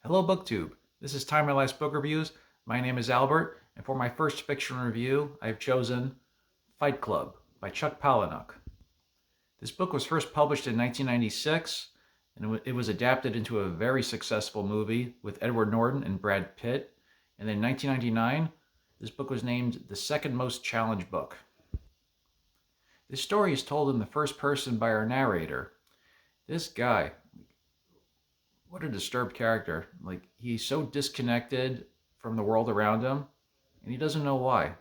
Hello BookTube. This is Time My Last Book Reviews. My name is Albert, and for my first fiction review, I have chosen Fight Club by Chuck Palahniuk. This book was first published in 1996, and it was adapted into a very successful movie with Edward Norton and Brad Pitt. And then in 1999, this book was named the second most challenged book. This story is told in the first person by our narrator. This guy, what a disturbed character. Like, he's so disconnected from the world around him, and he doesn't know why.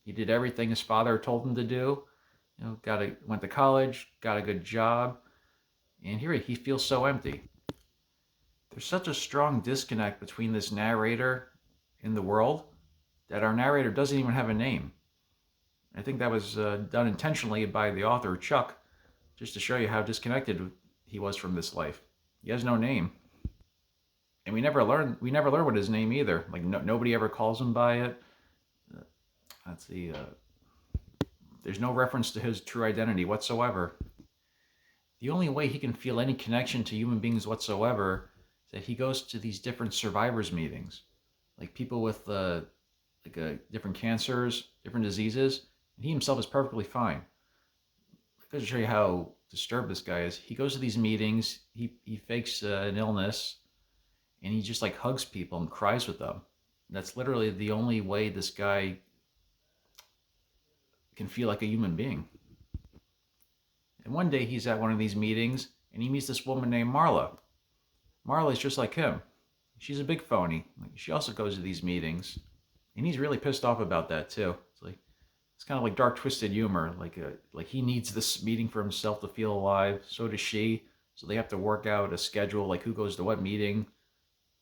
He did everything his father told him to do. Went to college, got a good job, and here he feels so empty. There's such a strong disconnect between this narrator and the world that our narrator doesn't even have a name. I think that was done intentionally by the author, Chuck, just to show you how disconnected he was from this life. He has no name. And we never learn what his name either. Like, nobody ever calls him by it. There's no reference to his true identity whatsoever. The only way he can feel any connection to human beings whatsoever is that he goes to these different survivors meetings, like people with different cancers, different diseases, and he himself is perfectly fine. Just to show you how disturbed this guy is, he goes to these meetings, he fakes an illness, and he just like hugs people and cries with them. That's literally the only way this guy can feel like a human being. And one day he's at one of these meetings and he meets this woman named Marla. Marla is just like him. She's a big phony. She also goes to these meetings, and he's really pissed off about that too. It's kind of like dark, twisted humor. Like he needs this meeting for himself to feel alive. So does she. So they have to work out a schedule, like who goes to what meeting.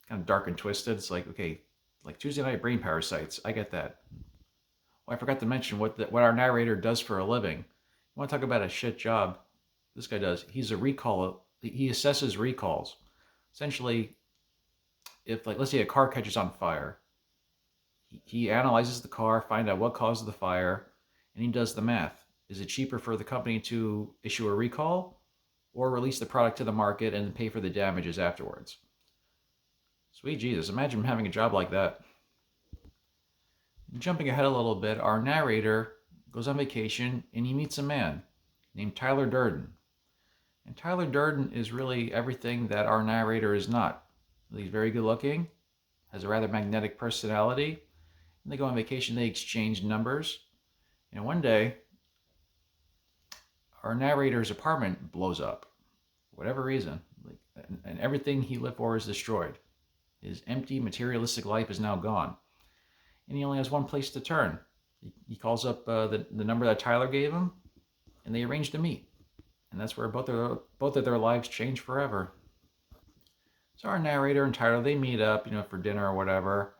Kind of dark and twisted. It's like, okay, like Tuesday night brain parasites. I get that. Oh, I forgot to mention what our narrator does for a living. You want to talk about a shit job? This guy does. He's a recall. He assesses recalls. Essentially, if, like, let's say a car catches on fire, he analyzes the car, find out what caused the fire, and he does the math. Is it cheaper for the company to issue a recall or release the product to the market and pay for the damages afterwards? Sweet Jesus, imagine having a job like that. Jumping ahead a little bit, our narrator goes on vacation and he meets a man named Tyler Durden. And Tyler Durden is really everything that our narrator is not. He's very good looking, has a rather magnetic personality, and they go on vacation, they exchange numbers. And one day, our narrator's apartment blows up. For whatever reason. And everything he lived for is destroyed. His empty, materialistic life is now gone. And he only has one place to turn. He calls up the number that Tyler gave him, and they arrange to meet. And that's where both of their lives change forever. So our narrator and Tyler, they meet up, for dinner or whatever.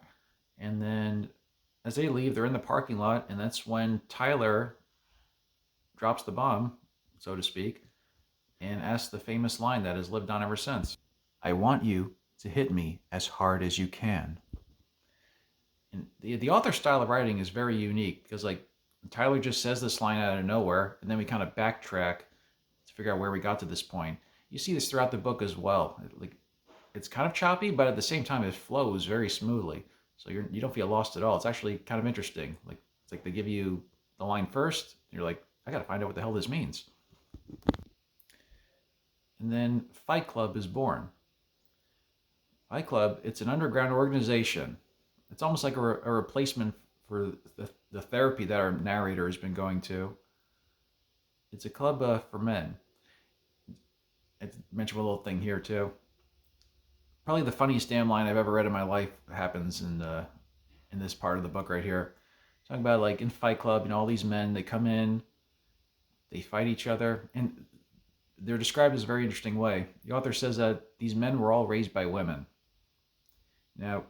And then as they leave, they're in the parking lot, and that's when Tyler drops the bomb, so to speak, and asks the famous line that has lived on ever since. I want you to hit me as hard as you can. And the author's style of writing is very unique because, like, Tyler just says this line out of nowhere, and then we kind of backtrack to figure out where we got to this point. You see this throughout the book as well. It's kind of choppy, but at the same time, it flows very smoothly. So you don't feel lost at all. It's actually kind of interesting. It's like they give you the line first, and you're like, I got to find out what the hell this means. And then Fight Club is born. Fight Club, it's an underground organization. It's almost like a replacement for the therapy that our narrator has been going to. It's a club for men. I mentioned a little thing here too. Probably the funniest damn line I've ever read in my life happens in this part of the book right here. Talking about, like, in Fight Club, all these men, they come in, they fight each other, and they're described as a very interesting way. The author says that these men were all raised by women. Now,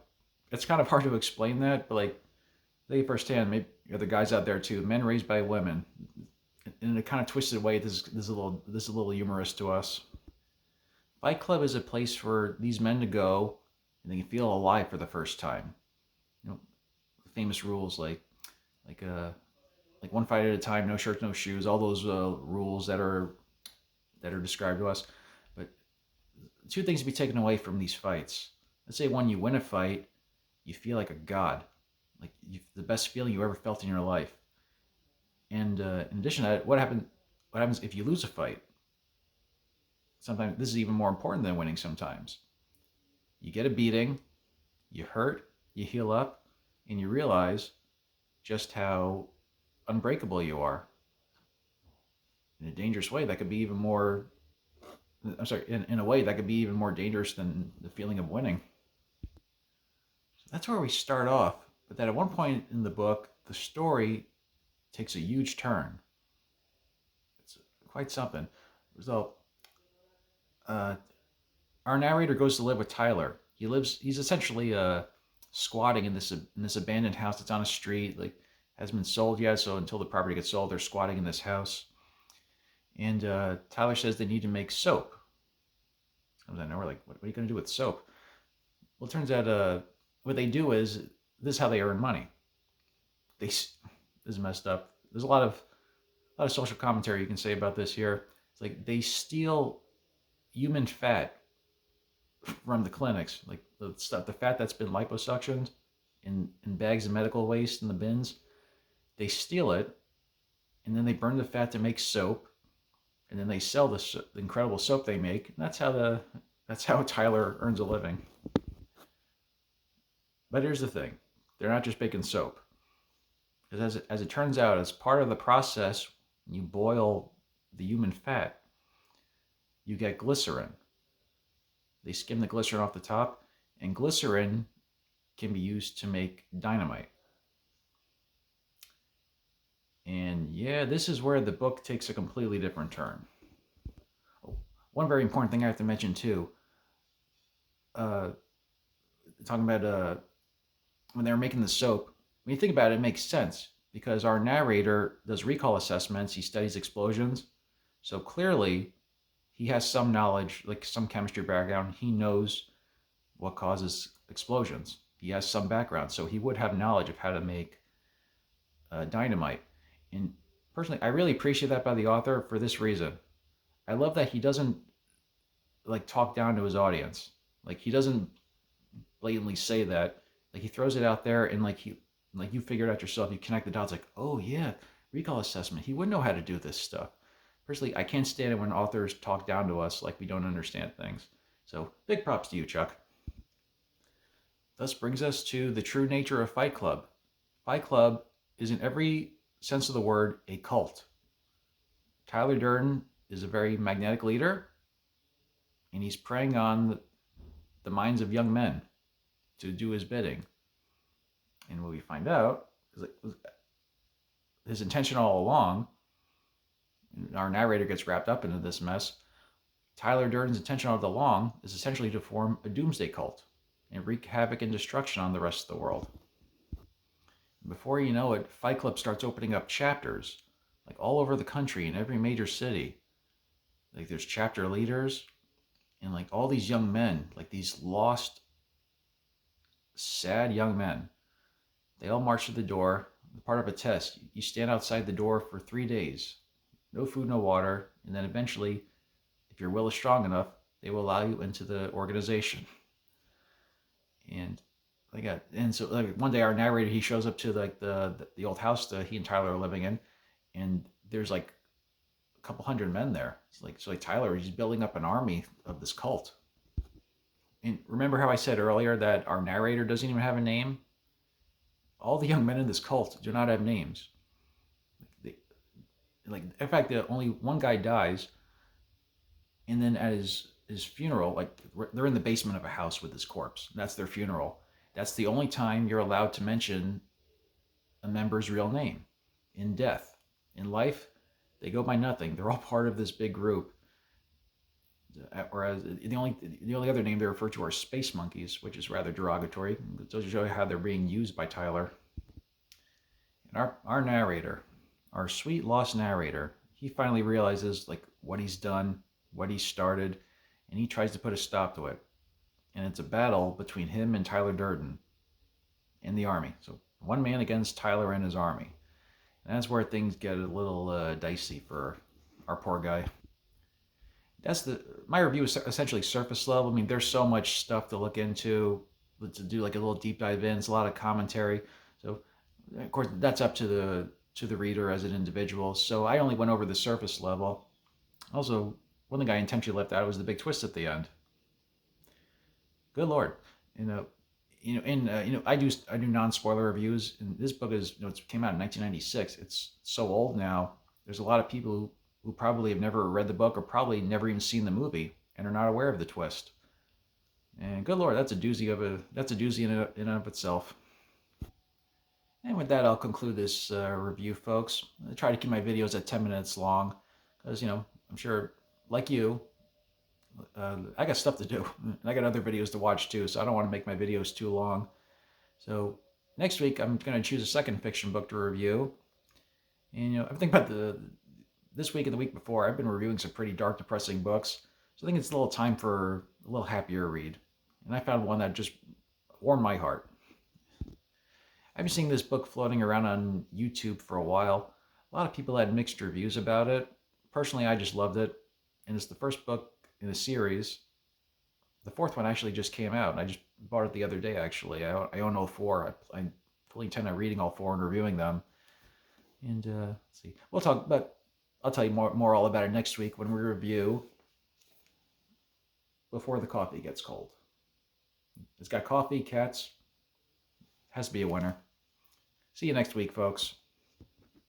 it's kind of hard to explain that, but, like, they firsthand, maybe other guys out there too, men raised by women. In a kind of twisted way, this is a little humorous to us. Fight Club is a place for these men to go and they can feel alive for the first time. Famous rules like one fight at a time, no shirts, no shoes, all those rules that are described to us. But two things to be taken away from these fights. let's say when you win a fight, you feel like a god, like the best feeling you ever felt in your life. And in addition to that, what happens if you lose a fight? Sometimes this is even more important than winning. Sometimes you get a beating, you hurt, you heal up, and you realize just how unbreakable you are. In a dangerous way, that could be even more. I'm sorry, in a way that could be even more dangerous than the feeling of winning. So that's where we start off. But then at one point in the book, the story takes a huge turn. It's quite something. So, our narrator goes to live with Tyler. He's essentially squatting in this abandoned house that's on a street. Like, hasn't been sold yet, so until the property gets sold, they're squatting in this house. And Tyler says they need to make soap. Comes out of nowhere, like, what are you going to do with soap? Well, it turns out what they do is, this is how they earn money. This is messed up. There's a lot of social commentary you can say about this here. It's like they steal human fat from the clinics, like the fat that's been liposuctioned in bags of medical waste in the bins. They steal it, and then they burn the fat to make soap, and then they sell the incredible soap they make. And that's how Tyler earns a living. But here's the thing: they're not just making soap. Because as it turns out, as part of the process, when you boil the human fat, you get glycerin. They skim the glycerin off the top, and glycerin can be used to make dynamite. And yeah, this is where the book takes a completely different turn. One very important thing I have to mention too, talking about when they were making the soap, when you think about it, it makes sense because our narrator does recall assessments, he studies explosions. So clearly he has some knowledge, like some chemistry background. He knows what causes explosions. He has some background, so he would have knowledge of how to make dynamite. And personally, I really appreciate that by the author for this reason. I love that he doesn't like talk down to his audience. Like he doesn't blatantly say that. Like he throws it out there, and like you figure it out yourself. You connect the dots. Like, oh yeah, recall assessment. He would know how to do this stuff. Personally, I can't stand it when authors talk down to us like we don't understand things. So big props to you, Chuck. Thus brings us to the true nature of Fight Club. Fight Club is in every sense of the word a cult. Tyler Durden is a very magnetic leader, and he's preying on the minds of young men to do his bidding. And what we find out is his intention all along, and our narrator gets wrapped up into this mess. Tyler Durden's intention all along is essentially to form a doomsday cult and wreak havoc and destruction on the rest of the world. Before you know it, Fight Club starts opening up chapters, like all over the country in every major city. Like there's chapter leaders, and like all these young men, like these lost, sad young men, they all march to the door. Part of a test. You stand outside the door for 3 days. No food, no water, and then eventually, if your will is strong enough, they will allow you into the organization. And so like one day our narrator, he shows up to like the old house that he and Tyler are living in, and there's like a couple hundred men there. So Tyler, he's building up an army of this cult. And remember how I said earlier that our narrator doesn't even have a name? All the young men in this cult do not have names. In fact, only one guy dies, and then at his funeral, like they're in the basement of a house with his corpse. That's their funeral. That's the only time you're allowed to mention a member's real name. In death, in life, they go by nothing. They're all part of this big group. Whereas the only other name they refer to are space monkeys, which is rather derogatory. It does show you how they're being used by Tyler. And our narrator, our sweet lost narrator, he finally realizes like what he's done, what he started, and he tries to put a stop to it. And it's a battle between him and Tyler Durden in the army. So one man against Tyler and his army. And that's where things get a little dicey for our poor guy. My review is essentially surface level. I mean, there's so much stuff to look into, to do like a little deep dive in. It's a lot of commentary. So, of course, that's up to the reader as an individual. So I only went over the surface level. Also, one thing I intentionally left out was the big twist at the end. Good Lord, you know, I do non-spoiler reviews, and this book it came out in 1996. It's so old now. There's a lot of people who probably have never read the book or probably never even seen the movie and are not aware of the twist. And good Lord, that's a doozy in and of itself. And with that, I'll conclude this review, folks. I try to keep my videos at 10 minutes long because I'm sure, like you, I got stuff to do. And I got other videos to watch too, so I don't want to make my videos too long. So next week, I'm going to choose a second fiction book to review. And I'm thinking about this week and the week before, I've been reviewing some pretty dark, depressing books. So I think it's a little time for a little happier read. And I found one that just warmed my heart. I've been seeing this book floating around on YouTube for a while. A lot of people had mixed reviews about it. Personally, I just loved it. And it's the first book in the series. The fourth one actually just came out. I just bought it the other day, actually. I own all four. I fully intend on reading all four and reviewing them. And let's see. I'll tell you more all about it next week when we review Before the Coffee Gets Cold. It's got coffee, cats. Has to be a winner. See you next week, folks.